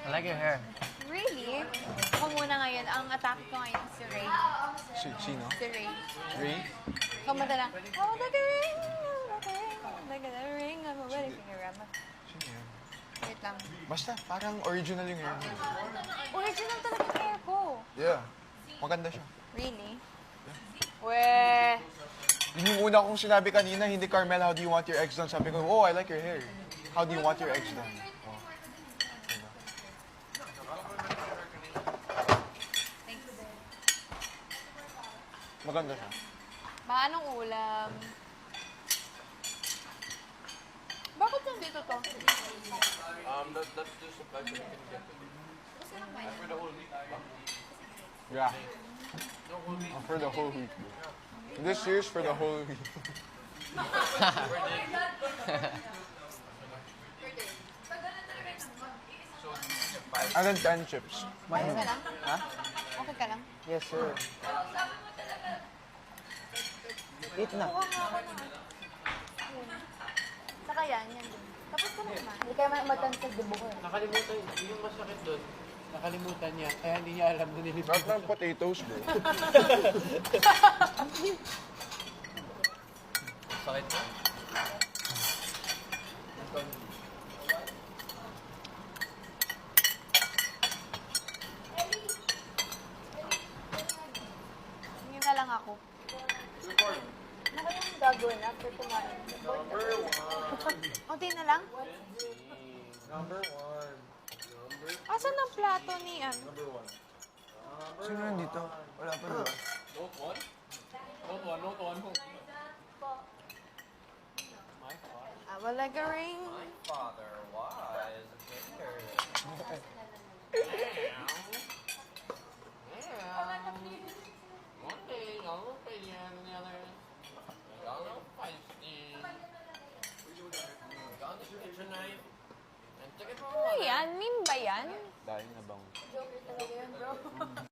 I like your hair. Really? Ako muna ngayon. Ang attack ko ngayon si Ray. Sino? Si Ray. Ray? Kumanta lang, oh, like a ring, like a ring, I'm a wedding finger, Rama. Sino yan? Wait lang. Basta, parang original yung hair niya. Original talaga yung hair ko. Yeah. Maganda siya. Really? Weh. Yun yung una kong sinabi kanina, hindi Carmel, how do you want your ex done? Sabi ko, oh, I like your hair. How do you want your ex done? Oh. Diba? Maganda siya. Anong ulam? Bakit nandito to? That's the supply that you can get. For the whole week. Yeah. For the whole week. This year's for the whole week. And then 10 chips. Okay ka lang? Ha? Okay ka lang? Yes, sir. Eat na. Kuha nga ako na. Yun. Saka yan din. Tapos ka naman. Hindi kaya matansag din mo ko. Nakalimutan, yung masakit doon. Nakalimutan niya, kaya hindi niya alam na nilibig. Sarap ng potatoes, bro. Sakit na. Tingin na lang ako. Ano ba yung gagawin after kumain? Number one. Kunti na lang? Number one. Asan ang plato ni ano? Number one. Sino nandito? Wala pa doon. Note one? Note one, note one. My father. I will like a ring. My father was a baker. One day, I'll look at you and the other. I'll look feisty. Got the kitchen knife. And took it from Ano yan? Meme ba yan? Dahil na bang. Joker talaga yun, bro.